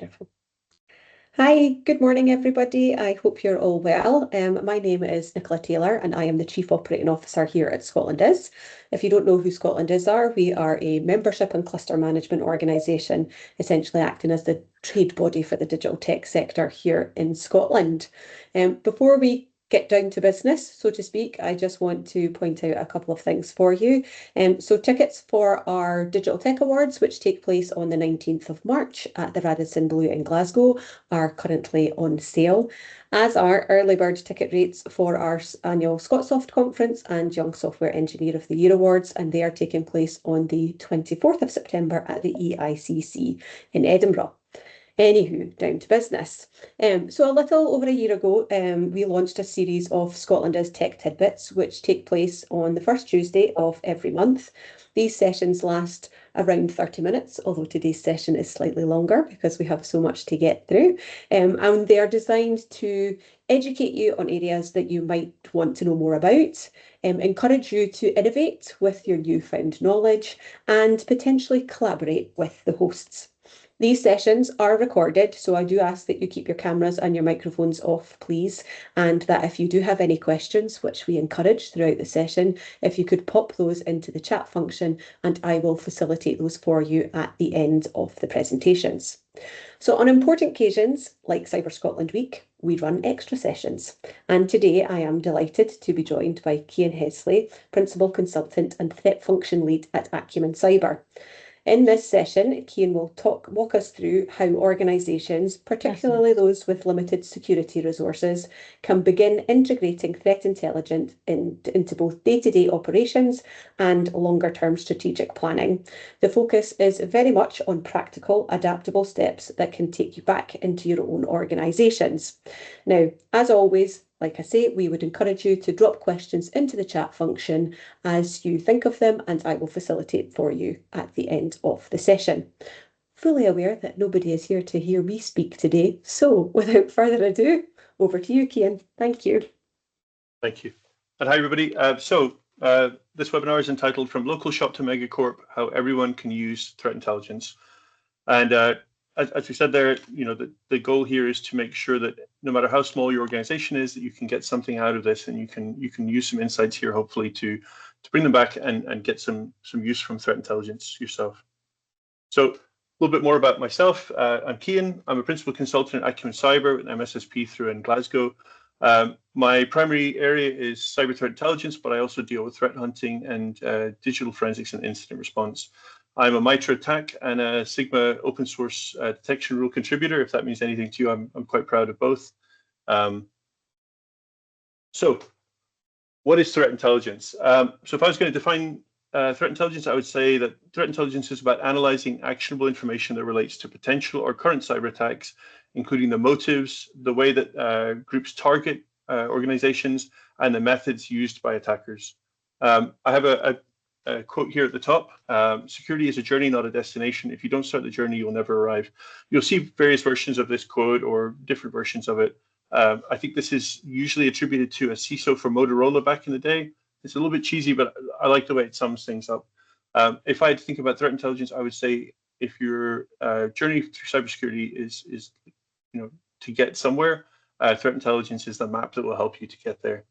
Wonderful. Hi, good morning, everybody. I hope you're all well. My name is Nicola Taylor, and I am the Chief Operating Officer here at ScotlandIS. If you don't know who ScotlandIS are, we are a membership and cluster management organisation, essentially acting as the trade body for the digital tech sector here in Scotland. Before we get down to business, so to speak, I just want to point out a couple of things for you. So tickets for our Digital Tech Awards, which take place on the 19th of March at the Radisson Blu in Glasgow, are currently on sale, as are early bird ticket rates for our annual ScotSoft conference and Young Software Engineer of the Year Awards, and they are taking place on the 24th of September at the EICC in Edinburgh. Anywho, down to business. So a little over a year ago, we launched a series of ScotlandIS Tech Tidbits, which take place on the first Tuesday of every month. These sessions last around 30 minutes, although today's session is slightly longer because we have so much to get through. And they are designed to educate you on areas that you might want to know more about, encourage you to innovate with your newfound knowledge, and potentially collaborate with the hosts. These sessions are recorded, so I do ask that you keep your cameras and your microphones off, please, and that if you do have any questions, which we encourage throughout the session, if you could pop those into the chat function and I will facilitate those for you at the end of the presentations. So on important occasions, like Cyber Scotland Week, we run extra sessions. And today I am delighted to be joined by Cian Heasley, Principal Consultant and Threat Function Lead at Acumen Cyber. In this session, Cian will walk us through how organisations, particularly those with limited security resources, can begin integrating threat intelligence into both day-to-day operations and longer-term strategic planning. The focus is very much on practical, adaptable steps that can take you back into your own organisations. Now, as always, like I say, we would encourage you to drop questions into the chat function as you think of them, and I will facilitate for you at the end of the session. Fully aware that nobody is here to hear me speak today, so without further ado, over to you, Cian. Thank you. Thank you. And hi, everybody. This webinar is entitled From Local Shop to Megacorp, How Everyone Can Use Threat Intelligence. And as we said there, the goal here is to make sure that no matter how small your organization is, that you can get something out of this, and you can use some insights here, hopefully, to bring them back and get some use from threat intelligence yourself. So a little bit more about myself. I'm Cian. I'm a principal consultant at Acumen Cyber with an MSSP through in Glasgow. My primary area is cyber threat intelligence, but I also deal with threat hunting and digital forensics and incident response. I'm a MITRE ATT&CK and a Sigma open source detection rule contributor. If that means anything to you, I'm quite proud of both. So what is threat intelligence? So if I was going to define threat intelligence, I would say that threat intelligence is about analyzing actionable information that relates to potential or current cyber attacks, including the motives, the way that groups target organizations, and the methods used by attackers. I have a quote here at the top. Security is a journey, not a destination. If you don't start the journey, you'll never arrive. You'll see various versions of this quote or different versions of it. I think this is usually attributed to a CISO for Motorola back in the day. It's a little bit cheesy, but I like the way it sums things up. If I had to think about threat intelligence, I would say if your journey through cybersecurity is to get somewhere, threat intelligence is the map that will help you to get there.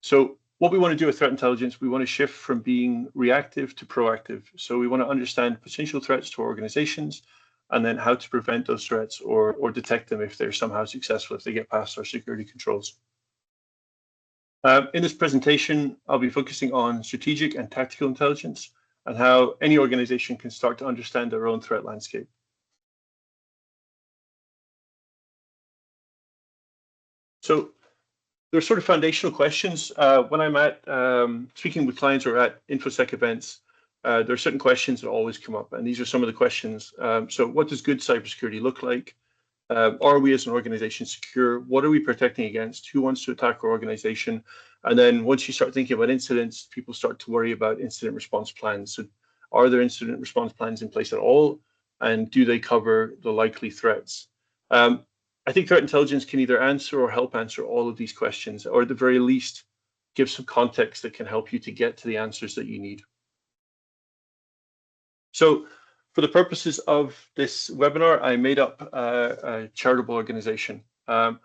So what we want to do with threat intelligence, we want to shift from being reactive to proactive. So we want to understand potential threats to organizations, and then how to prevent those threats or detect them if they're somehow successful, if they get past our security controls. In this presentation, I'll be focusing on strategic and tactical intelligence and how any organization can start to understand their own threat landscape. So there are sort of foundational questions. When I'm at speaking with clients or at InfoSec events, there are certain questions that always come up, and these are some of the questions. So what does good cybersecurity look like? Are we as an organization secure? What are we protecting against? Who wants to attack our organization? And then once you start thinking about incidents, people start to worry about incident response plans. So are there incident response plans in place at all? And do they cover the likely threats? I think threat intelligence can either answer or help answer all of these questions, or at the very least, give some context that can help you to get to the answers that you need. So For the purposes of this webinar, I made up a charitable organization. The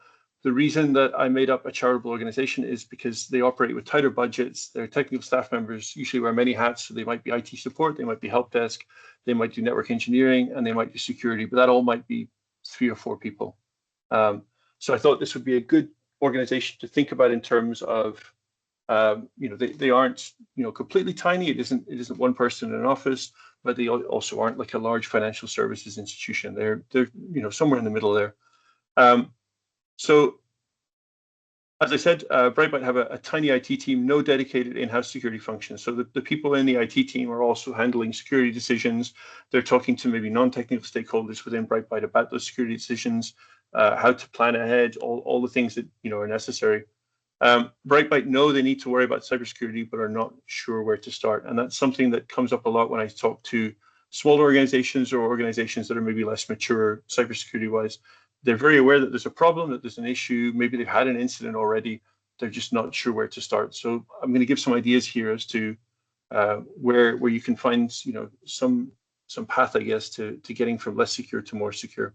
reason that I made up a charitable organization is because they operate with tighter budgets. Their technical staff members usually wear many hats, so they might be IT support, they might be help desk, they might do network engineering, and they might do security, but that all might be 3 or 4 people. So I thought this would be a good organization to think about in terms of, they aren't, completely tiny. It isn't one person in an office, but they also aren't like a large financial services institution. They're somewhere in the middle there. So as I said, Brightbyte have a tiny IT team, no dedicated in-house security functions. So the people in the IT team are also handling security decisions. They're talking to maybe non-technical stakeholders within Brightbyte about those security decisions, how to plan ahead, all the things that are necessary. Brightbyte know they need to worry about cybersecurity, but are not sure where to start. And that's something that comes up a lot when I talk to smaller organizations or organizations that are maybe less mature cybersecurity-wise. They're very aware that there's a problem, that there's an issue. Maybe they've had an incident already. They're just not sure where to start. So I'm going to give some ideas here as to where you can find some path, I guess, to getting from less secure to more secure.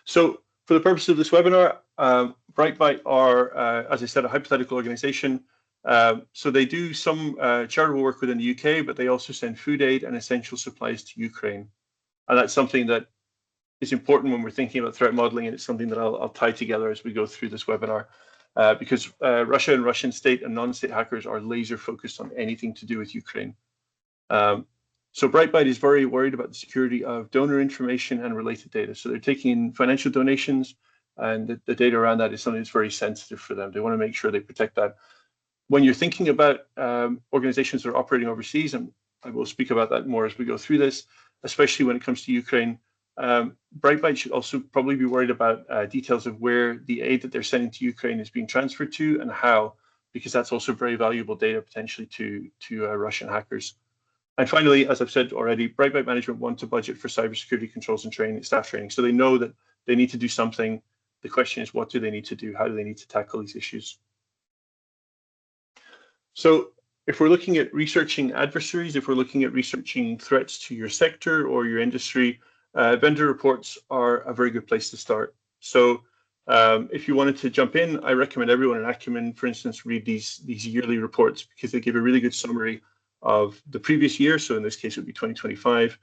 So for the purpose of this webinar, Brightbyte are, as I said, a hypothetical organization. So they do some charitable work within the UK, but they also send food aid and essential supplies to Ukraine. And that's something that is important when we're thinking about threat modeling, and it's something that I'll tie together as we go through this webinar, because Russia and Russian state and non-state hackers are laser focused on anything to do with Ukraine. So Brightbyte is very worried about the security of donor information and related data. So they're taking financial donations, and the data around that is something that's very sensitive for them. They want to make sure they protect that. When you're thinking about organizations that are operating overseas, and I will speak about that more as we go through this, especially when it comes to Ukraine, Brightbyte should also probably be worried about details of where the aid that they're sending to Ukraine is being transferred to and how, because that's also very valuable data potentially to Russian hackers. And finally, as I've said already, Brightbyte management want to budget for cybersecurity controls and training, staff training. So they know that they need to do something. The question is, what do they need to do? How do they need to tackle these issues? So if we're looking at researching adversaries, if we're looking at researching threats to your sector or your industry, vendor reports are a very good place to start. So if you wanted to jump in, I recommend everyone in Acumen, for instance, read these yearly reports, because they give a really good summary of the previous year. So in this case, it would be 2025,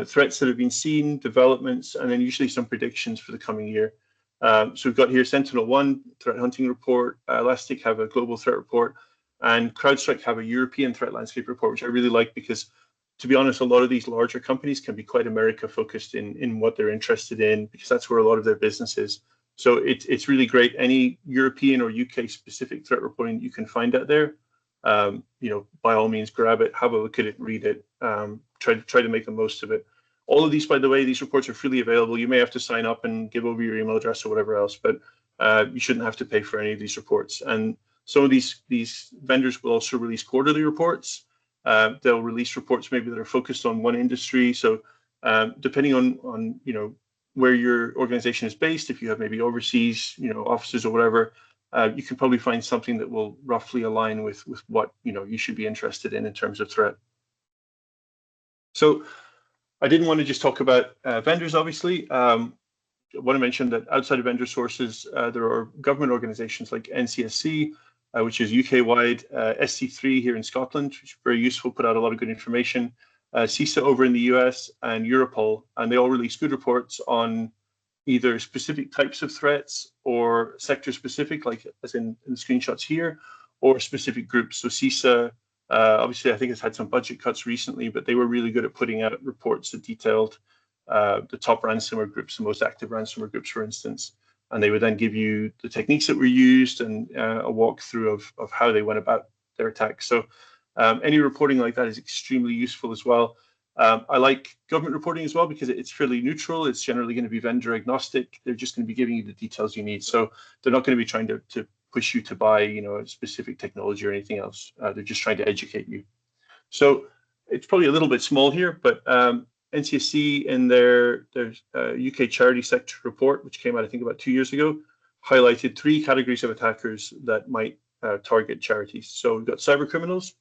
threats that have been seen, developments, and then usually some predictions for the coming year. So we've got here Sentinel-1 threat hunting report, Elastic have a global threat report, and CrowdStrike have a European threat landscape report, which I really like, because to be honest, a lot of these larger companies can be quite America focused in what they're interested in, because that's where a lot of their business is. So it's really great. Any European or UK specific threat reporting that you can find out there, by all means, grab it, have a look at it, read it, try to make the most of it. All of these, by the way, these reports are freely available. You may have to sign up and give over your email address or whatever else, but you shouldn't have to pay for any of these reports. And some of these vendors will also release quarterly reports. They'll release reports maybe that are focused on one industry. So depending on where your organization is based, if you have maybe overseas offices or whatever, you can probably find something that will roughly align with what you should be interested in terms of threat. So I didn't want to just talk about vendors, obviously. I want to mention that outside of vendor sources, there are government organizations like NCSC, which is UK-wide, SC3 here in Scotland, which is very useful, put out a lot of good information, CISA over in the US, and Europol, and they all release good reports on either specific types of threats or sector-specific, like as in the screenshots here, or specific groups. So CISA, obviously, I think it's had some budget cuts recently, but they were really good at putting out reports that detailed the top ransomware groups, the most active ransomware groups, for instance. And they would then give you the techniques that were used and a walkthrough of how they went about their attacks. So any reporting like that is extremely useful as well. I like government reporting as well, because it's fairly neutral. It's generally going to be vendor agnostic. They're just going to be giving you the details you need. So they're not going to be trying to push you to buy a specific technology or anything else. They're just trying to educate you. So it's probably a little bit small here, but NCSC in their UK charity sector report, which came out I think about 2 years ago, highlighted 3 categories of attackers that might target charities. So we've got cyber criminals,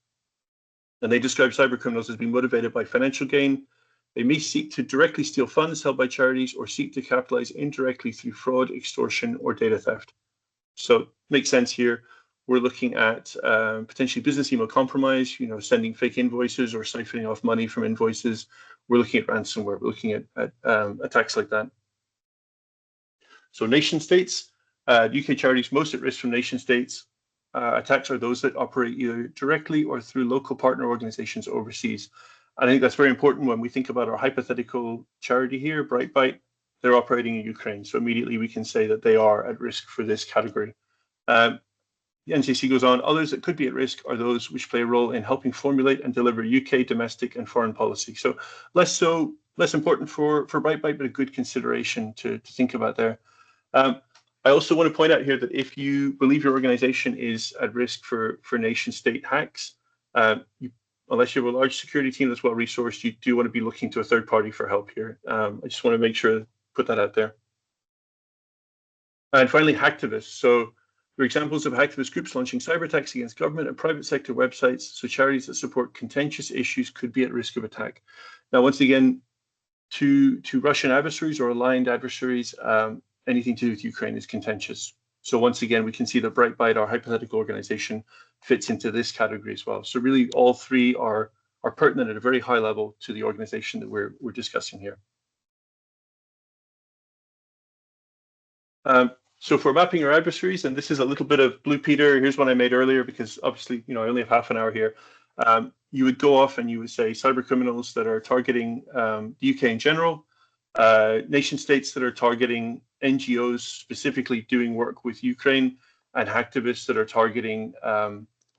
And they describe cyber criminals as being motivated by financial gain. They may seek to directly steal funds held by charities or seek to capitalize indirectly through fraud, extortion, or data theft. So makes sense here. We're looking at potentially business email compromise, sending fake invoices or siphoning off money from invoices. We're looking at ransomware. We're looking at attacks like that. So nation states, UK charities most at risk from nation states. Attacks are those that operate either directly or through local partner organizations overseas. And I think that's very important when we think about our hypothetical charity here, Brightbyte. They're operating in Ukraine. So immediately we can say that they are at risk for this category. The NCC goes on, others that could be at risk are those which play a role in helping formulate and deliver UK domestic and foreign policy. So less important for Brightbyte, but a good consideration to think about there. I also want to point out here that if you believe your organization is at risk for nation state hacks, unless you have a large security team that's well resourced, you do want to be looking to a third party for help here. I just want to make sure, put that out there. And finally, hacktivists. So there are examples of hacktivist groups launching cyber attacks against government and private sector websites. So charities that support contentious issues could be at risk of attack. Now, once again, to Russian adversaries or aligned adversaries, anything to do with Ukraine is contentious. So once again, we can see that Brightbyte, our hypothetical organization, fits into this category as well. So really, all three are pertinent at a very high level to the organization that we're discussing here. So for mapping our adversaries, and this is a little bit of Blue Peter, here's one I made earlier because obviously, I only have half an hour here. You would go off and you would say cyber criminals that are targeting the UK in general, nation states that are targeting NGOs specifically doing work with Ukraine, and hacktivists that are targeting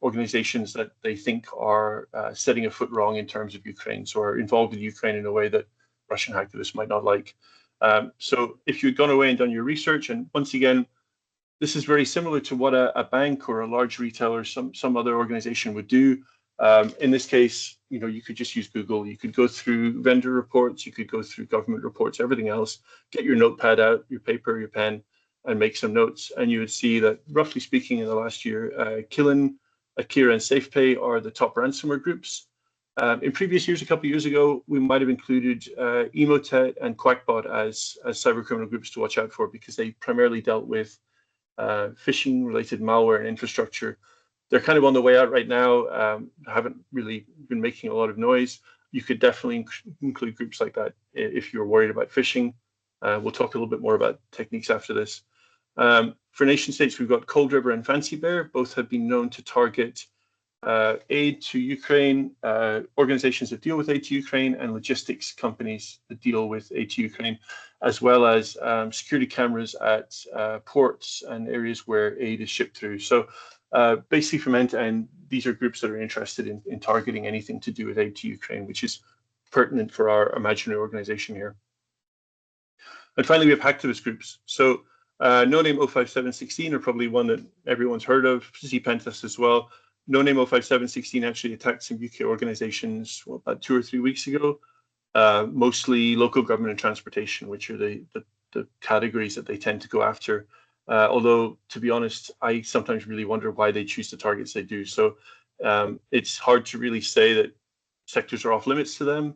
organizations that they think are setting a foot wrong in terms of Ukraine, so are involved with Ukraine in a way that Russian hacktivists might not like. So if you'd gone away and done your research, and once again, this is very similar to what a bank or a large retailer, some other organization would do. In this case, you could just use Google. You could go through vendor reports, you could go through government reports, everything else, get your notepad out, your paper, your pen, and make some notes. And you would see that, roughly speaking, in the last year, Killen, Akira, and SafePay are the top ransomware groups. In previous years, a couple of years ago, we might have included Emotet and Quackbot as cybercriminal groups to watch out for, because they primarily dealt with phishing-related malware and infrastructure. They're kind of on the way out right now, haven't really been making a lot of noise. You could definitely include groups like that if you're worried about phishing. We'll talk a little bit more about techniques after this. For nation states, we've got Cold River and Fancy Bear. Both have been known to target aid to Ukraine, organizations that deal with aid to Ukraine, and logistics companies that deal with aid to Ukraine, as well as security cameras at ports and areas where aid is shipped through. So basically from end to end, these are groups that are interested in targeting anything to do with aid to Ukraine, which is pertinent for our imaginary organization here. And finally, we have hacktivist groups. So No Name 05716 are probably one that everyone's heard of, ZPentest as well. No Name 05716 actually attacked some UK organizations about 2 or 3 weeks ago, mostly local government and transportation, which are the categories that they tend to go after. Although, to be honest, I sometimes really wonder why they choose the targets they do. So it's hard to really say that sectors are off limits to them.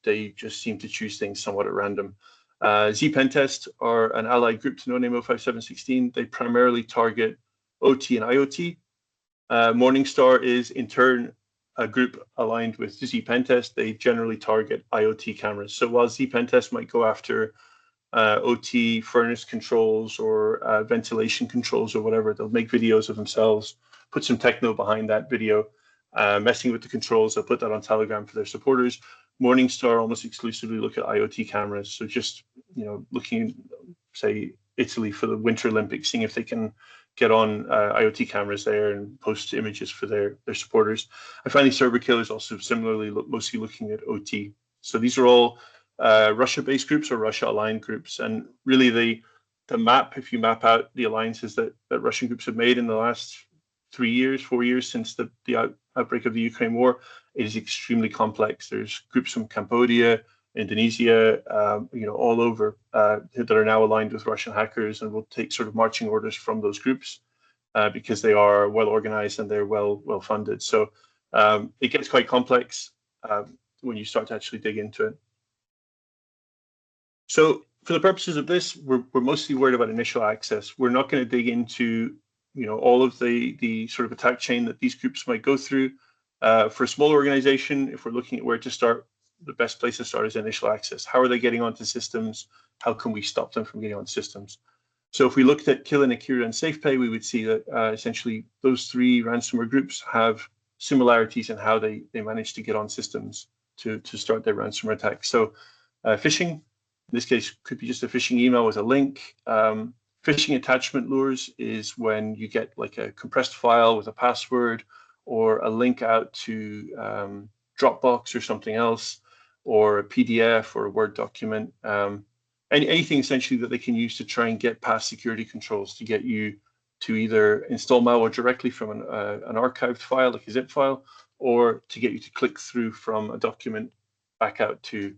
They just seem to choose things somewhat at random. ZPentest are an allied group to No Name 05716. They primarily target OT and IoT. Morningstar is, in turn, a group aligned with ZPentest. They generally target IoT cameras. So while ZPentest might go after OT furnace controls or ventilation controls or whatever, they'll make videos of themselves, put some techno behind that video, messing with the controls. They'll put that on Telegram for their supporters. Morningstar almost exclusively look at IoT cameras. So just, looking, say, Italy for the Winter Olympics, seeing if they can get on IoT cameras there and post images for their supporters. I find Serverkill is also similarly mostly looking at OT. So these are all Russia-based groups or Russia-aligned groups. And really the map, if you map out the alliances that Russian groups have made in the last 3 years, 4 years since the outbreak of the Ukraine war, it is extremely complex. There's groups from Cambodia, Indonesia, all over that are now aligned with Russian hackers, and will take sort of marching orders from those groups because they are well organized and they're well funded. So It gets quite complex when you start to actually dig into it. So for the purposes of this, we're mostly worried about initial access. We're not going to dig into all of the sort of attack chain that these groups might go through. For a small organization, if we're looking at where to start, the best place to start is initial access. How are they getting onto systems? How can we stop them from getting on systems? So if we looked at Killin, Akira, and SafePay, we would see that essentially those three ransomware groups have similarities in how they manage to get on systems to start their ransomware attack. So phishing, in this case, could be just a phishing email with a link. Phishing attachment lures is when you get like a compressed file with a password or a link out to Dropbox or something else, or a PDF or a Word document. Anything essentially that they can use to try and get past security controls to get you to either install malware directly from an archived file, like a zip file, or to get you to click through from a document back out to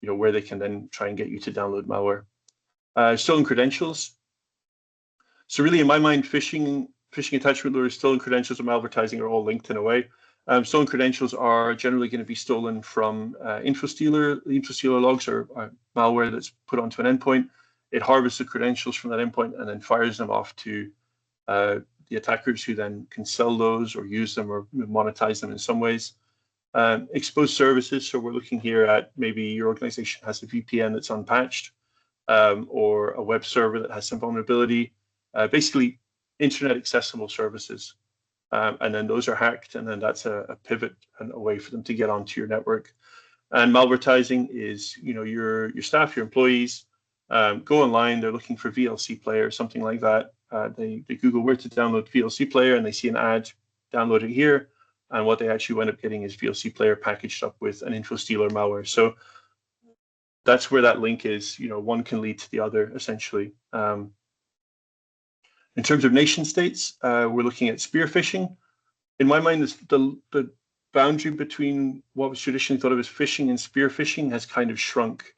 where they can then try and get you to download malware. Stolen credentials. So really, in my mind, phishing attachment lures, stolen credentials, and malvertising are all linked in a way. Stolen credentials are generally going to be stolen from InfoStealer. InfoStealer logs are malware that's put onto an endpoint. It harvests the credentials from that endpoint and then fires them off to the attackers, who then can sell those or use them or monetize them in some ways. Exposed services. So we're looking here at maybe your organization has a VPN that's unpatched, or a web server that has some vulnerability. Basically, internet accessible services. And then those are hacked, and then that's a pivot and a way for them to get onto your network. And malvertising is, your staff, your employees go online, they're looking for VLC player, something like that. They Google where to download VLC player, and they see an ad, download it here, and what they actually wind up getting is VLC player packaged up with an InfoStealer malware. So that's where that link is. One can lead to the other, essentially. In terms of nation states, we're looking at spear phishing. In my mind, the boundary between what was traditionally thought of as phishing and spear phishing has kind of shrunk.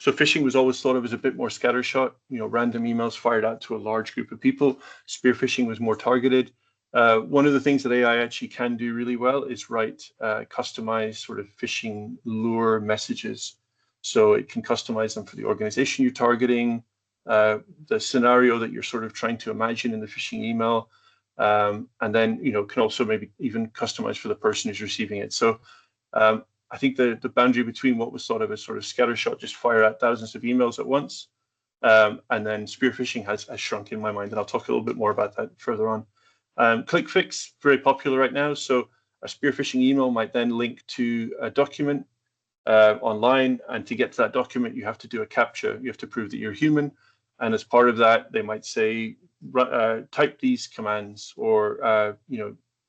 So phishing was always thought of as a bit more scattershot, random emails fired out to a large group of people. Spear phishing was more targeted. One of the things that AI actually can do really well is write customized sort of phishing lure messages. So it can customize them for the organization you're targeting, the scenario that you're sort of trying to imagine in the phishing email, and then can also maybe even customize for the person who's receiving it. So I think the boundary between what was thought of as sort of scattershot, just fire out thousands of emails at once, and then spear phishing has shrunk in my mind, and I'll talk a little bit more about that further on. Click fix, very popular right now. So a spear phishing email might then link to a document online, and to get to that document, you have to do a CAPTCHA. You have to prove that you're human. And as part of that, they might say, type these commands, or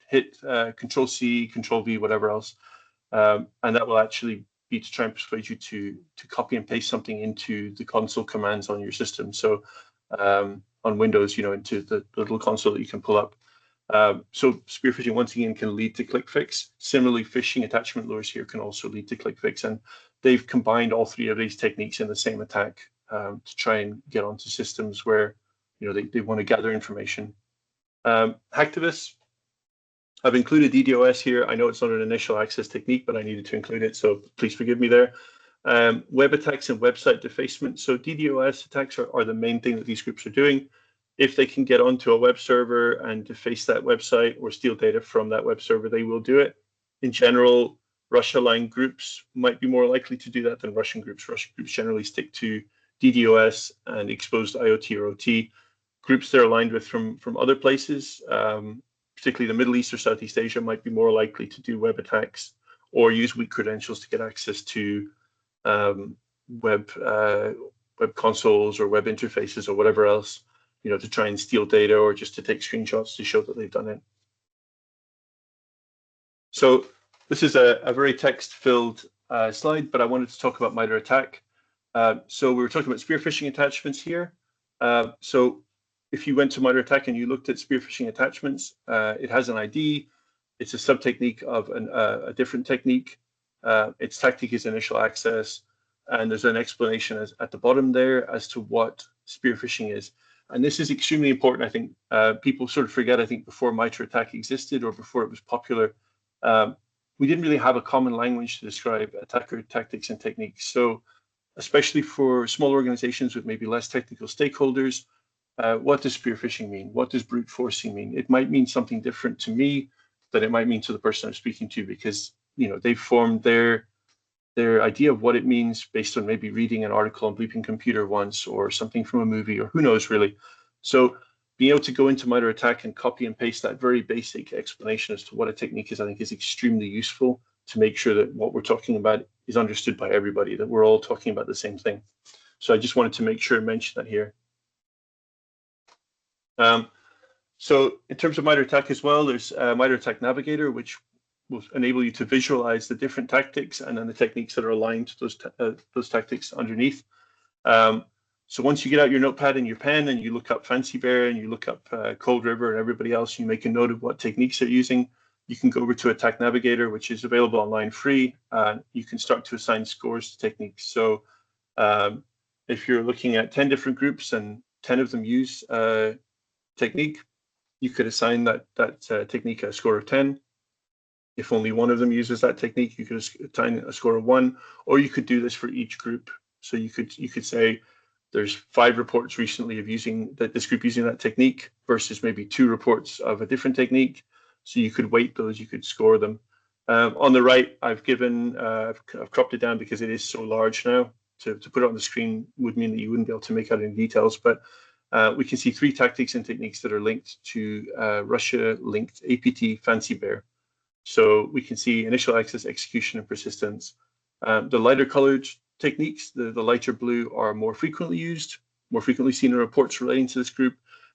hit Control C, Control V, whatever else, and that will actually be to try and persuade you to copy and paste something into the console commands on your system. So on Windows, into the little console that you can pull up. So spear phishing once again can lead to click fix. Similarly, phishing attachment lures here can also lead to click fix, and they've combined all three of these techniques in the same attack. To try and get onto systems where they want to gather information. Hacktivists, I've included DDoS here. I know it's not an initial access technique, but I needed to include it, so please forgive me there. Web attacks and website defacement. So DDoS attacks are the main thing that these groups are doing. If they can get onto a web server and deface that website or steal data from that web server, they will do it. In general, Russia-aligned groups might be more likely to do that than Russian groups. Russian groups generally stick to DDoS and exposed IoT or OT. Groups they're aligned with from other places, particularly the Middle East or Southeast Asia, might be more likely to do web attacks or use weak credentials to get access to web consoles or web interfaces or whatever else, to try and steal data or just to take screenshots to show that they've done it. So this is a very text-filled slide, but I wanted to talk about MITRE ATT&CK. So we were talking about spear phishing attachments here. So if you went to MITRE ATT&CK and you looked at spear phishing attachments, it has an ID. It's a sub-technique of a different technique. Its tactic is initial access, and there's an explanation at the bottom there as to what spear phishing is. And this is extremely important. I think people sort of forget, I think before MITRE ATT&CK existed or before it was popular, we didn't really have a common language to describe attacker tactics and techniques. So especially for small organizations with maybe less technical stakeholders, what does spear phishing mean? What does brute forcing mean? It might mean something different to me than it might mean to the person I'm speaking to, because they've formed their idea of what it means based on maybe reading an article on Bleeping Computer once, or something from a movie, or who knows really. So being able to go into MITRE ATT&CK and copy and paste that very basic explanation as to what a technique is, I think is extremely useful to make sure that what we're talking about is understood by everybody, that we're all talking about the same thing. So I just wanted to make sure and mention that here. So in terms of MITRE ATT&CK as well, there's MITRE ATT&CK Navigator, which will enable you to visualize the different tactics and then the techniques that are aligned to those tactics underneath. So once you get out your notepad and your pen and you look up Fancy Bear and you look up Cold River and everybody else, you make a note of what techniques they're using, you can go over to ATT&CK Navigator, which is available online free. You can start to assign scores to techniques. So if you're looking at 10 different groups and 10 of them use technique, you could assign that technique a score of 10. If only one of them uses that technique, you could assign a score of 1, or you could do this for each group. So you could say there's 5 reports recently of using this group using that technique versus maybe 2 reports of a different technique. So you could weight those, you could score them. On the right, I've cropped it down because it is so large now. To put it on the screen would mean that you wouldn't be able to make out any details, but we can see 3 tactics and techniques that are linked to Russia-linked APT Fancy Bear. So we can see initial access, execution, and persistence. The lighter colored techniques, the lighter blue, are more frequently used, more frequently seen in reports relating to this group.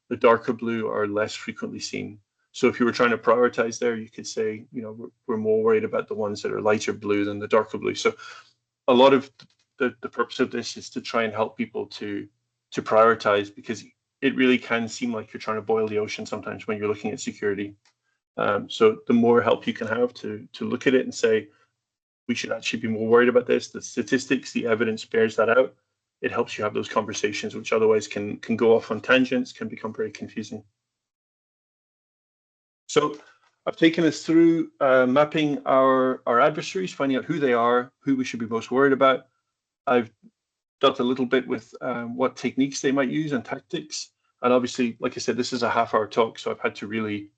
The darker blue are less frequently seen. So if you were trying to prioritize there, you could say, we're more worried about the ones that are lighter blue than the darker blue. So a lot of the purpose of this is to try and help people to prioritize, because it really can seem like you're trying to boil the ocean sometimes when you're looking at security. So the more help you can have to look at it and say, we should actually be more worried about this, the statistics, the evidence bears that out, it helps you have those conversations, which otherwise can go off on tangents, can become very confusing. So I've taken us through mapping our adversaries, finding out who they are, who we should be most worried about. I've dealt a little bit with what techniques they might use and tactics. And obviously, like I said, this is a half-hour talk, so I've had to really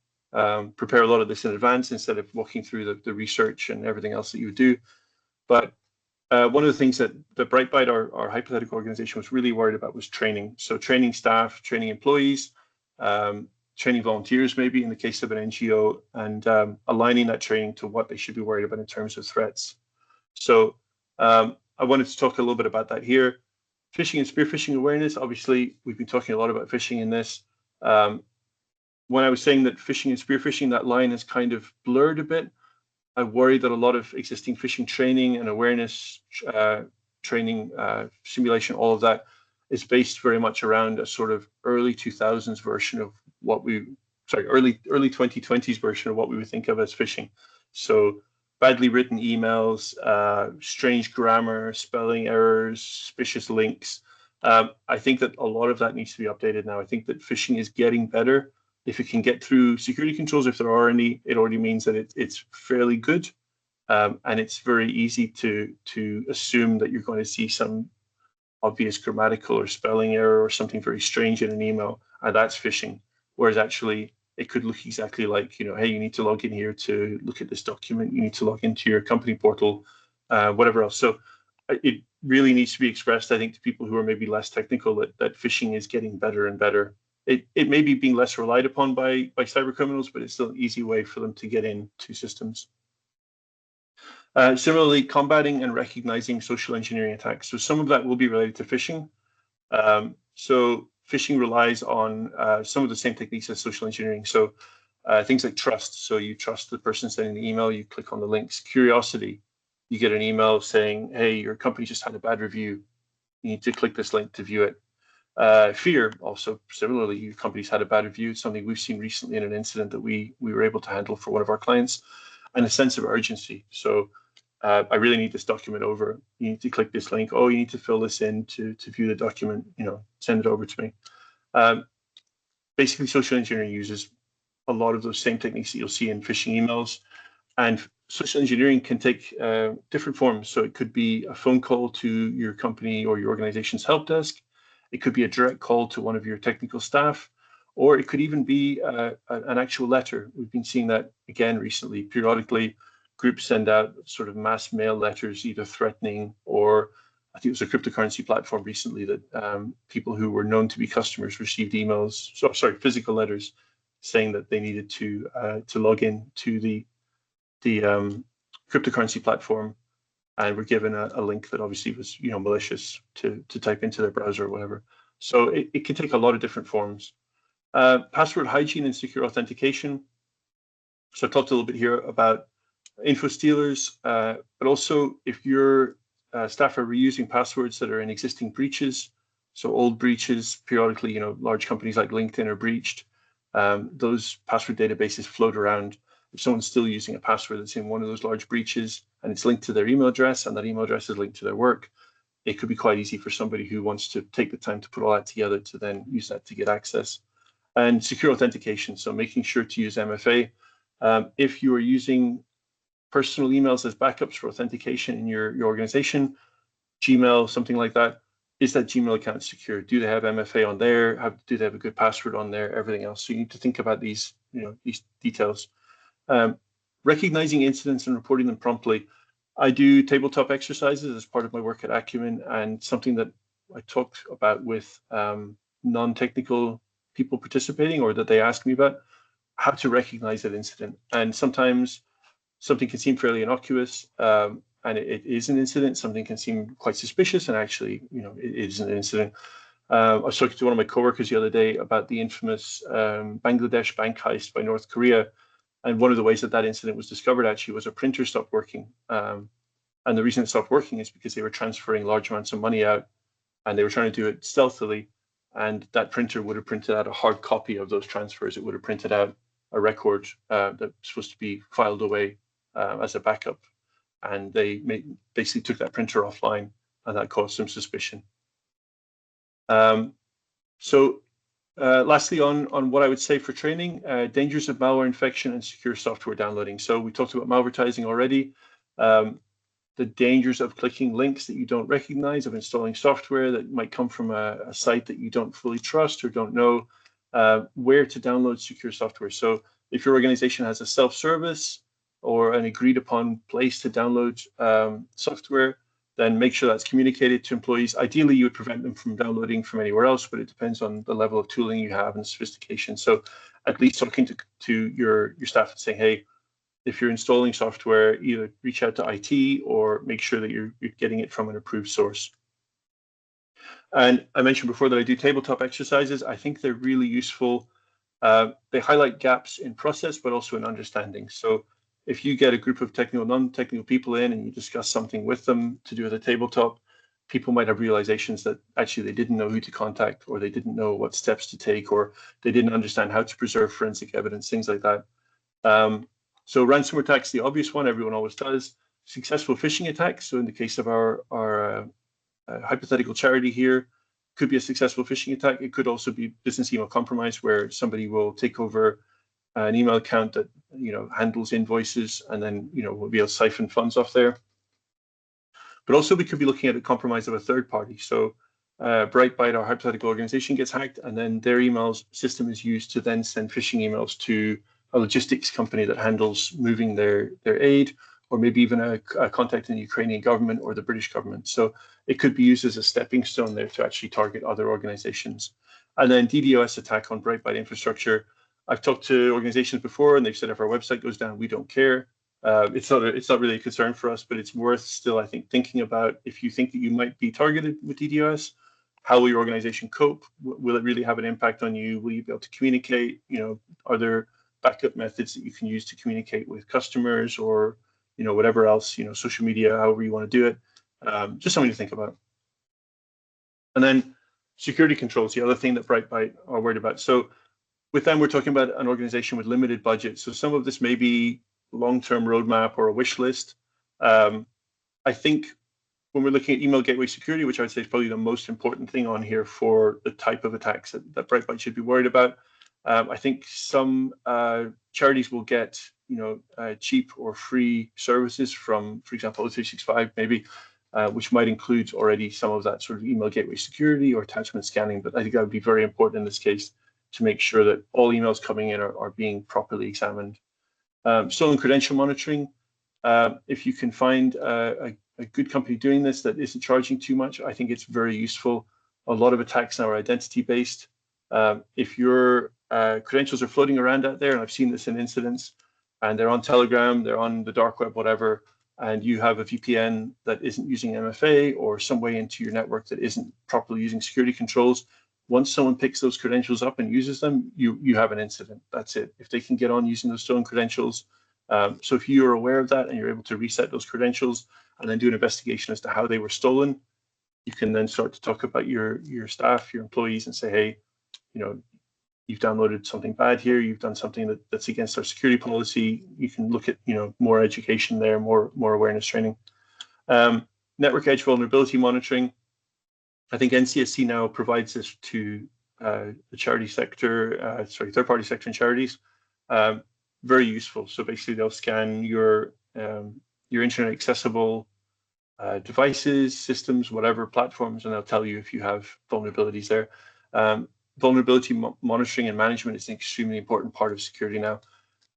prepare a lot of this in advance instead of walking through the research and everything else that you would do. But one of the things that Brightbyte, our hypothetical organization, was really worried about was training. So training staff, training employees, training volunteers, maybe in the case of an NGO, and aligning that training to what they should be worried about in terms of threats. So I wanted to talk a little bit about that here. Phishing and spear phishing awareness. Obviously, we've been talking a lot about phishing in this. When I was saying that phishing and spear phishing, that line has kind of blurred a bit. I worry that a lot of existing phishing training and awareness training, simulation, all of that is based very much around a sort of early 2000s version of what early 2020s version of what we would think of as phishing. So badly written emails, strange grammar, spelling errors, suspicious links. I think that a lot of that needs to be updated now. I think that phishing is getting better. If it can get through security controls, if there are any, it already means that it's fairly good. And it's very easy to assume that you're going to see some obvious grammatical or spelling error or something very strange in an email, and that's phishing. Whereas actually, it could look exactly like, hey, you need to log in here to look at this document. You need to log into your company portal, whatever else. So it really needs to be expressed, I think, to people who are maybe less technical, that phishing is getting better and better. It may be being less relied upon by cyber criminals, but it's still an easy way for them to get into systems. Similarly, combating and recognizing social engineering attacks. So some of that will be related to phishing. So phishing relies on some of the same techniques as social engineering. So things like trust. So you trust the person sending the email, you click on the links. Curiosity, you get an email saying, hey, your company just had a bad review. You need to click this link to view it. Fear, also similarly, your company's had a bad review. It's something we've seen recently in an incident that we were able to handle for one of our clients. And a sense of urgency. So I really need this document over. You need to click this link. Oh, you need to fill this in to view the document, send it over to me. Basically, social engineering uses a lot of those same techniques that you'll see in phishing emails. And social engineering can take different forms. So it could be a phone call to your company or your organization's help desk. It could be a direct call to one of your technical staff, or it could even be an actual letter. We've been seeing that again recently. Periodically, groups send out sort of mass mail letters, either threatening or I think it was a cryptocurrency platform recently that people who were known to be customers received emails, physical letters saying that they needed to log in to the cryptocurrency platform and were given a link that obviously was malicious to type into their browser or whatever. So it can take a lot of different forms. Password hygiene and secure authentication. So I talked a little bit here about info stealers, but also if your staff are reusing passwords that are in existing breaches, so old breaches, periodically, large companies like LinkedIn are breached. Those password databases float around. If someone's still using a password that's in one of those large breaches and it's linked to their email address and that email address is linked to their work, it could be quite easy for somebody who wants to take the time to put all that together to then use that to get access. And secure authentication, so making sure to use MFA. If you are using personal emails as backups for authentication in your organization, Gmail, something like that, is that Gmail account secure? Do they have MFA on there? Do they have a good password on there? Everything else. So you need to think about these details. Recognizing incidents and reporting them promptly. I do tabletop exercises as part of my work at Acumen, and something that I talked about with non-technical people participating, or that they ask me about, how to recognize that incident. And sometimes something can seem fairly innocuous, and it is an incident. Something can seem quite suspicious, and actually, it is an incident. I was talking to one of my coworkers the other day about the infamous Bangladesh bank heist by North Korea. And one of the ways that incident was discovered actually was a printer stopped working. And the reason it stopped working is because they were transferring large amounts of money out and they were trying to do it stealthily. And that printer would have printed out a hard copy of those transfers. It would have printed out a record that's supposed to be filed away as a backup. And they basically took that printer offline, and that caused some suspicion. Lastly, on what I would say for training, dangers of malware infection and secure software downloading. So we talked about malvertising already. The dangers of clicking links that you don't recognize, of installing software that might come from a site that you don't fully trust or don't know where to download secure software. So if your organization has a self-service or an agreed upon place to download software, then make sure that's communicated to employees. Ideally, you would prevent them from downloading from anywhere else, but it depends on the level of tooling you have and sophistication. So at least talking to your staff and saying, hey, if you're installing software, either reach out to IT or make sure that you're getting it from an approved source. And I mentioned before that I do tabletop exercises. I think they're really useful. They highlight gaps in process, but also in understanding. So if you get a group of technical, non-technical people in and you discuss something with them to do with a tabletop, people might have realizations that actually they didn't know who to contact, or they didn't know what steps to take, or they didn't understand how to preserve forensic evidence, things like that. So ransomware attacks, the obvious one, everyone always does. Successful phishing attacks. So in the case of our hypothetical charity here, could be a successful phishing attack. It could also be business email compromise, where somebody will take over an email account that handles invoices and then will be able to siphon funds off there. But also we could be looking at a compromise of a third party. So Brightbyte, our hypothetical organization, gets hacked, and then their email system is used to then send phishing emails to a logistics company that handles moving their aid, or maybe even a contact in the Ukrainian government or the British government. So it could be used as a stepping stone there to actually target other organizations. And then DDoS attack on Brightbyte infrastructure. I've talked to organizations before, and they've said if our website goes down, we don't care. It's not really a concern for us, but it's worth still, I think, thinking about if you think that you might be targeted with DDoS, how will your organization cope? Will it really have an impact on you? Will you be able to communicate? Are there backup methods that you can use to communicate with customers, or whatever else, social media, however you want to do it? Just something to think about. And then security controls, the other thing that Brightbyte are worried about. So with them, we're talking about an organization with limited budget. So some of this may be long-term roadmap or a wish list. I think when we're looking at email gateway security, which I would say is probably the most important thing on here for the type of attacks that Brightbyte should be worried about, I think some charities will get cheap or free services from, for example, O365 maybe, which might include already some of that sort of email gateway security or attachment scanning. But I think that would be very important in this case to make sure that all emails coming in are being properly examined. Stolen credential monitoring. If you can find a good company doing this that isn't charging too much, I think it's very useful. A lot of attacks now are identity-based. If your credentials are floating around out there, and I've seen this in incidents, and they're on Telegram, they're on the dark web, whatever, and you have a VPN that isn't using MFA or some way into your network that isn't properly using security controls, once someone picks those credentials up and uses them, you have an incident. That's it. If they can get on using those stolen credentials, so if you're aware of that and you're able to reset those credentials and then do an investigation as to how they were stolen, you can then start to talk about your staff, your employees, and say, hey, you've downloaded something bad here, you've done something that's against our security policy. You can look at more education there, more awareness training. Network edge vulnerability monitoring. I think NCSC now provides this to the charity sector, third-party sector and charities. Very useful. So basically, they'll scan your internet accessible devices, systems, whatever platforms, and they'll tell you if you have vulnerabilities there. Vulnerability monitoring and management is an extremely important part of security now.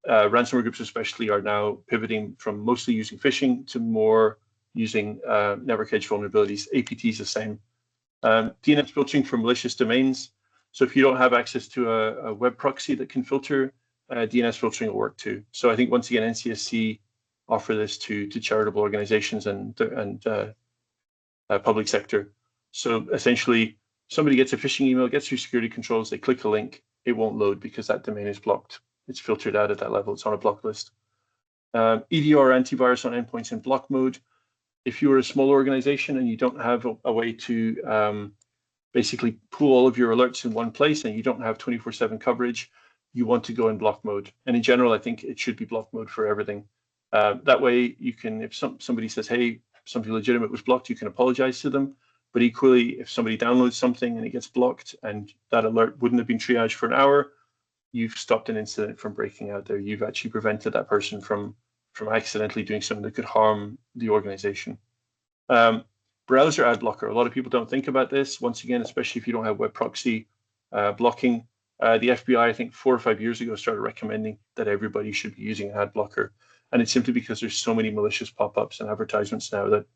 Ransomware groups especially are now pivoting from mostly using phishing to more using network edge vulnerabilities. APT is the same. DNS filtering for malicious domains. So if you don't have access to a web proxy that can filter, DNS filtering will work too. So I think once again, NCSC offer this to charitable organizations and public sector. So essentially, somebody gets a phishing email, gets through security controls, they click a link, it won't load because that domain is blocked. It's filtered out at that level, it's on a block list. EDR antivirus on endpoints in block mode. If you're a small organization and you don't have a way to basically pool all of your alerts in one place and you don't have 24/7 coverage, you want to go in block mode. And in general, I think it should be block mode for everything. That way you can, if somebody says, hey, something legitimate was blocked, you can apologize to them. But equally, if somebody downloads something and it gets blocked and that alert wouldn't have been triaged for an hour, you've stopped an incident from breaking out there. You've actually prevented that person from accidentally doing something that could harm the organization. Browser ad blocker. A lot of people don't think about this. Once again, especially if you don't have web proxy blocking. The FBI, I think 4 or 5 years ago, started recommending that everybody should be using an ad blocker. And it's simply because there's so many malicious pop-ups and advertisements now that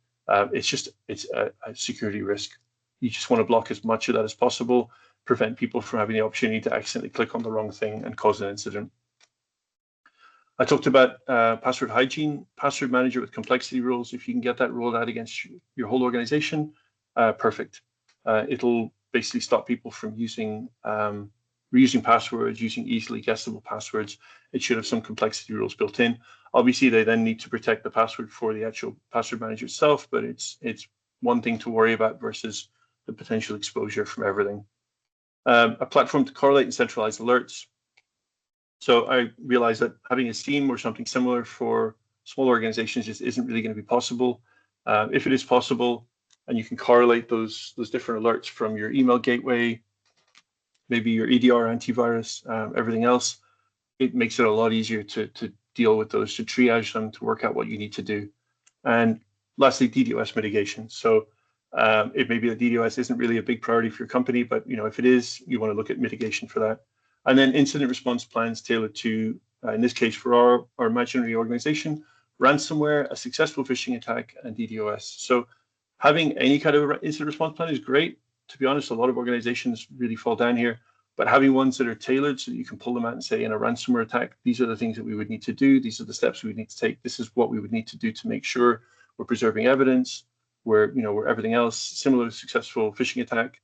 it's a security risk. You just want to block as much of that as possible, prevent people from having the opportunity to accidentally click on the wrong thing and cause an incident. I talked about password hygiene, password manager with complexity rules. If you can get that rolled out against your whole organization, perfect. It'll basically stop people from using reusing passwords, using easily guessable passwords. It should have some complexity rules built in. Obviously, they then need to protect the password for the actual password manager itself, but it's one thing to worry about versus the potential exposure from everything. A platform to correlate and centralize alerts. So I realize that having a SIEM or something similar for small organizations just isn't really going to be possible. If it is possible, and you can correlate those different alerts from your email gateway, maybe your EDR antivirus, everything else, it makes it a lot easier to deal with those, to triage them, to work out what you need to do. And lastly, DDoS mitigation. So it may be that DDoS isn't really a big priority for your company, but if it is, you want to look at mitigation for that. And then incident response plans tailored to, in this case, for our imaginary organization, ransomware, a successful phishing attack, and DDoS. So having any kind of incident response plan is great. To be honest, a lot of organizations really fall down here, but having ones that are tailored so that you can pull them out and say, in a ransomware attack, these are the things that we would need to do. These are the steps we would need to take. This is what we would need to do to make sure we're preserving evidence, where everything else, similar to successful phishing attack,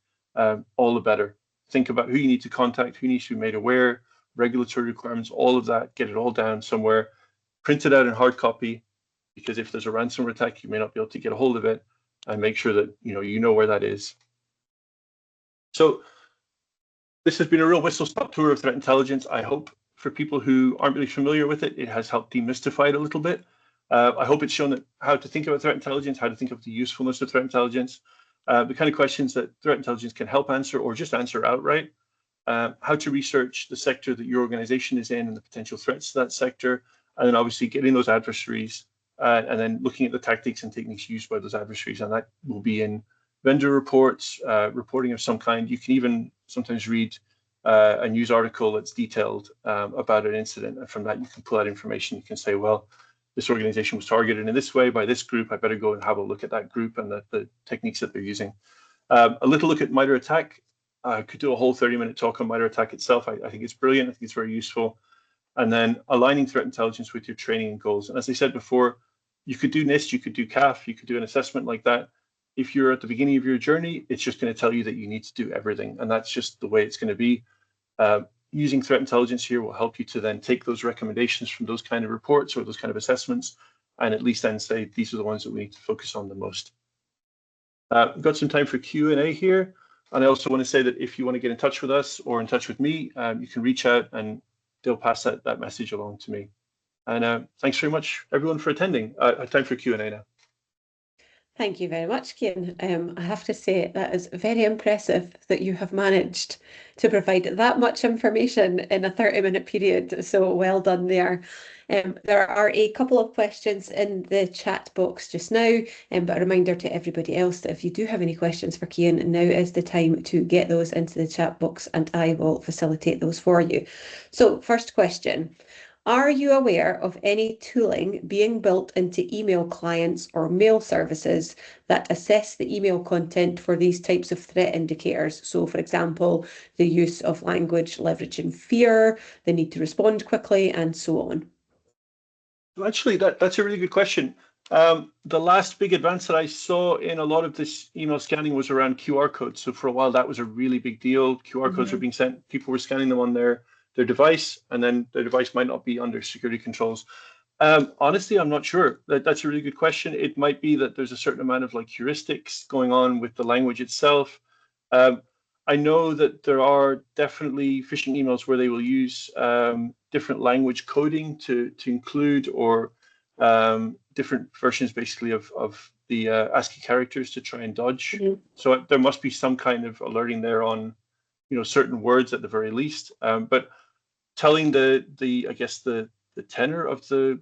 all the better. Think about who you need to contact, who needs to be made aware, regulatory requirements, all of that, get it all down somewhere, print it out in hard copy, because if there's a ransomware attack, you may not be able to get a hold of it, and make sure that you know where that is. So this has been a real whistle-stop tour of threat intelligence. I hope for people who aren't really familiar with it, it has helped demystify it a little bit. I hope it's shown how to think about threat intelligence, how to think of the usefulness of threat intelligence, the kind of questions that threat intelligence can help answer or just answer outright, how to research the sector that your organization is in and the potential threats to that sector, and then obviously getting those adversaries, and then looking at the tactics and techniques used by those adversaries, and that will be in vendor reports, reporting of some kind. You can even sometimes read a news article that's detailed about an incident, and from that you can pull out information. You can say, well, this organization was targeted in this way by this group. I better go and have a look at that group and the techniques that they're using. A little look at MITRE ATT&CK. I could do a whole 30-minute talk on MITRE ATT&CK itself. I think it's brilliant. I think it's very useful. And then aligning threat intelligence with your training and goals. And as I said before, you could do NIST, you could do CAF, you could do an assessment like that. If you're at the beginning of your journey, it's just going to tell you that you need to do everything. And that's just the way it's going to be. Using threat intelligence here will help you to then take those recommendations from those kind of reports or those kind of assessments, and at least then say, these are the ones that we need to focus on the most. We've got some time for Q&A here. And I also want to say that if you want to get in touch with us or in touch with me, you can reach out and they'll pass that message along to me. And thanks very much, everyone, for attending. Time for Q&A now. Thank you very much, Cian. I have to say that is very impressive that you have managed to provide that much information in a 30-minute period. So well done there. There are a couple of questions in the chat box just now, but a reminder to everybody else that if you do have any questions for Cian, now is the time to get those into the chat box and I will facilitate those for you. So first question. Are you aware of any tooling being built into email clients or mail services that assess the email content for these types of threat indicators? So, for example, the use of language leveraging fear, the need to respond quickly, and so on. Actually, that's a really good question. The last big advance that I saw in a lot of this email scanning was around QR codes. So for a while, that was a really big deal. QR codes were being sent. People were scanning them on their device, and then their device might not be under security controls. Honestly, I'm not sure. That's a really good question. It might be that there's a certain amount of like heuristics going on with the language itself. I know that there are definitely phishing emails where they will use different language coding to include, or different versions basically of the ASCII characters to try and dodge. So there must be some kind of alerting there on, certain words at the very least. But telling the I guess the tenor of the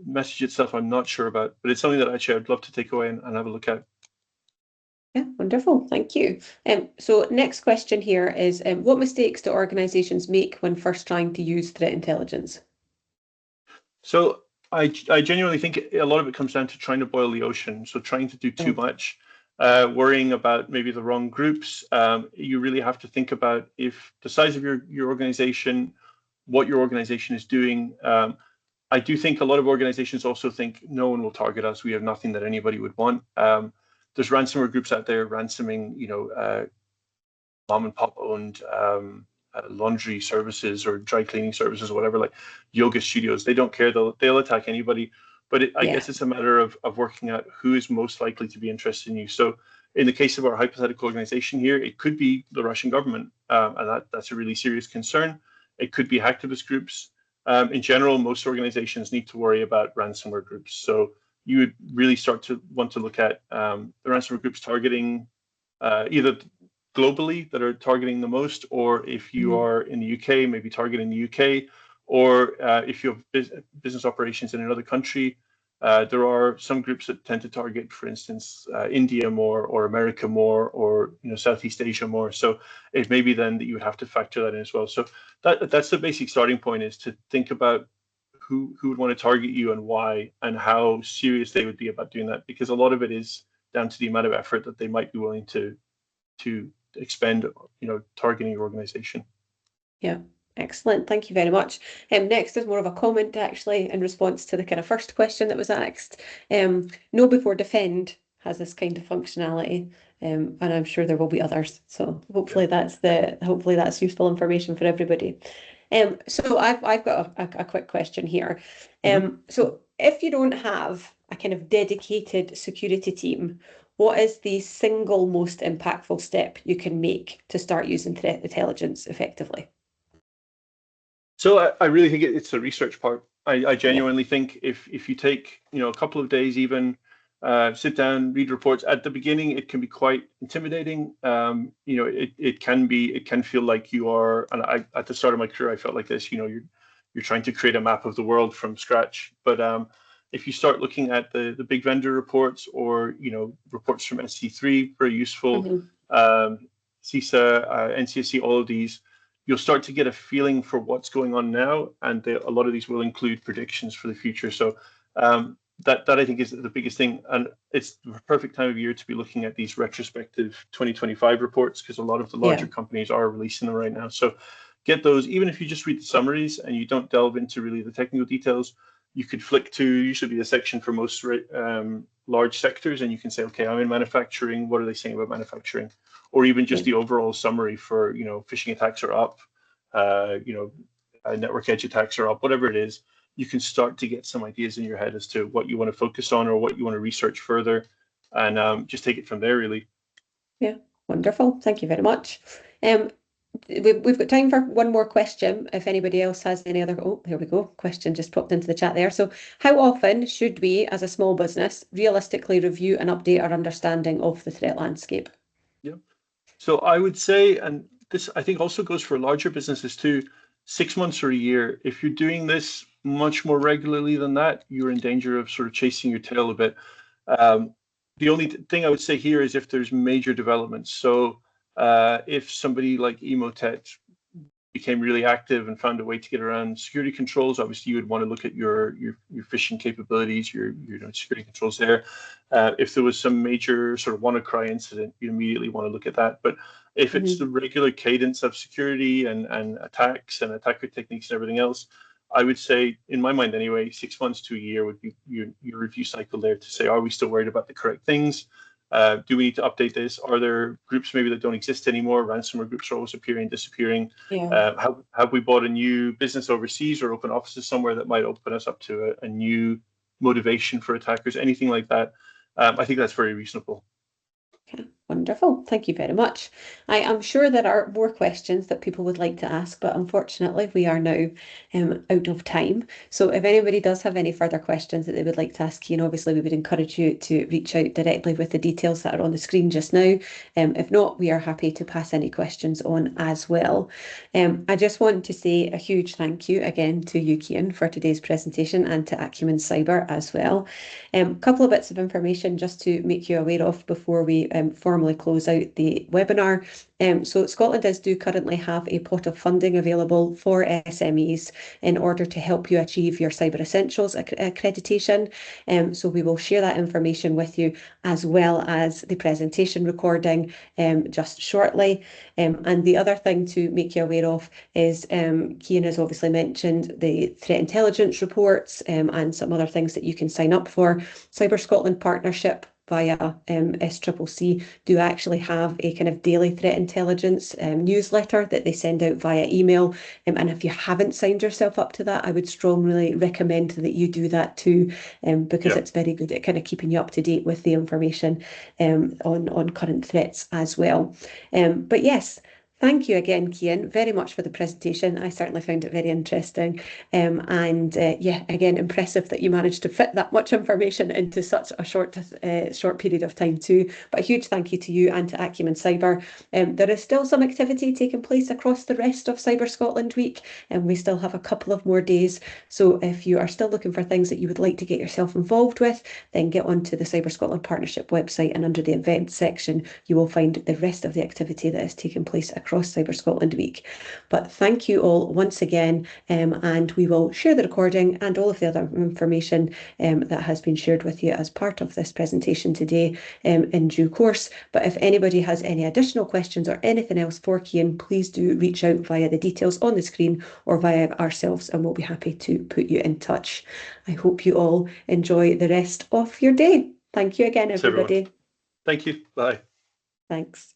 message itself, I'm not sure about, but it's something that actually I'd love to take away and have a look at. Yeah, wonderful. Thank you. So next question here is, what mistakes do organizations make when first trying to use threat intelligence? So I genuinely think a lot of it comes down to trying to boil the ocean. So trying to do too much, worrying about maybe the wrong groups. You really have to think about if the size of your organization, what your organization is doing. I do think a lot of organizations also think no one will target us. We have nothing that anybody would want. There's ransomware groups out there ransoming, mom and pop owned laundry services or dry cleaning services or whatever, like yoga studios. They don't care. They'll attack anybody. But I guess it's a matter of working out who is most likely to be interested in you. So in the case of our hypothetical organization here, it could be the Russian government, and that's a really serious concern. It could be hacktivist groups. In general, most organizations need to worry about ransomware groups. So you would really start to want to look at the ransomware groups targeting either globally that are targeting the most, or if you are in the UK, maybe targeting the UK, or if you have business operations in another country. There are some groups that tend to target, for instance, India more, or America more, or Southeast Asia more. So it may be then that you would have to factor that in as well. So that's the basic starting point, is to think about who would want to target you and why, and how serious they would be about doing that, because a lot of it is down to the amount of effort that they might be willing to expend, targeting your organization. Yeah. Excellent. Thank you very much. Next is more of a comment, actually, in response to the kind of first question that was asked. Know Before Defend has this kind of functionality, and I'm sure there will be others. So hopefully that's useful information for everybody. So I've got a quick question here. So if you don't have a kind of dedicated security team, what is the single most impactful step you can make to start using threat intelligence effectively? So I really think it's the research part. I genuinely think if you take a couple of days, even sit down, read reports. At the beginning, it can be quite intimidating. It can feel like you are. And at the start of my career, I felt like this. You're you're trying to create a map of the world from scratch. But if you start looking at the big vendor reports, or reports from SC3, very useful, CISA, NCSC, all of these, you'll start to get a feeling for what's going on now, and a lot of these will include predictions for the future. So that I think is the biggest thing, and it's the perfect time of year to be looking at these retrospective 2025 reports, because a lot of the larger companies are releasing them right now. So get those, even if you just read the summaries and you don't delve into really the technical details. You could flick to usually be a section for most large sectors, and you can say, okay, I'm in manufacturing. What are they saying about manufacturing? Or even just the overall summary for, phishing attacks are up, network edge attacks are up, whatever it is. You can start to get some ideas in your head as to what you want to focus on or what you want to research further, and just take it from there, really. Yeah, wonderful. Thank you very much. We've got time for one more question. If anybody else has any other, here we go. Question just popped into the chat there. So how often should we, as a small business, realistically review and update our understanding of the threat landscape? Yeah. So I would say, and this I think also goes for larger businesses too, 6 months or a year. If you're doing this much more regularly than that, you're in danger of sort of chasing your tail a bit. The only thing I would say here is if there's major developments. So if somebody like Emotet became really active and found a way to get around security controls, obviously you would want to look at your phishing capabilities, your security controls there. If there was some major sort of WannaCry incident, you immediately want to look at that. But if it's the regular cadence of security and attacks and attacker techniques and everything else, I would say, in my mind anyway, 6 months to a year would be your review cycle there to say, are we still worried about the correct things? Do we need to update this? Are there groups maybe that don't exist anymore? Ransomware groups are always appearing, disappearing. Have we bought a new business overseas or open offices somewhere that might open us up to a new motivation for attackers? Anything like that? I think that's very reasonable. Okay, wonderful. Thank you very much. I am sure there are more questions that people would like to ask, but unfortunately we are now out of time. So if anybody does have any further questions that they would like to ask Cian, obviously we would encourage you to reach out directly with the details that are on the screen just now. If not, we are happy to pass any questions on as well. I just want to say a huge thank you again to you, Cian, for today's presentation, and to Acumen Cyber as well. A couple of bits of information just to make you aware of before we formally close out the webinar. So ScotlandIS do currently have a pot of funding available for SMEs in order to help you achieve your Cyber Essentials accreditation. So we will share that information with you, as well as the presentation recording just shortly. And the other thing to make you aware of is Cian has obviously mentioned the threat intelligence reports and some other things that you can sign up for. Cyber Scotland partnership via SCCC do actually have a kind of daily threat intelligence newsletter that they send out via email. And if you haven't signed yourself up to that, I would strongly recommend that you do that too, because it's very good at kind of keeping you up to date with the information on current threats as well. But yes, thank you again, Cian, very much for the presentation. I certainly found it very interesting. Yeah, again, impressive that you managed to fit that much information into such a short period of time too. But a huge thank you to you and to Acumen Cyber. There is still some activity taking place across the rest of Cyber Scotland Week, and we still have a couple of more days. So if you are still looking for things that you would like to get yourself involved with, then get onto the Cyber Scotland Partnership website, and under the events section, you will find the rest of the activity that is taking place across Cyber Scotland Week. But thank you all once again, and we will share the recording and all of the other information that has been shared with you as part of this presentation today in due course. But if anybody has any additional questions or anything else for Cian, please do reach out via the details on the screen or via ourselves, and we'll be happy to put you in touch. I hope you all enjoy the rest of your day. Thank you again, everybody. Thank you. Bye. Thanks.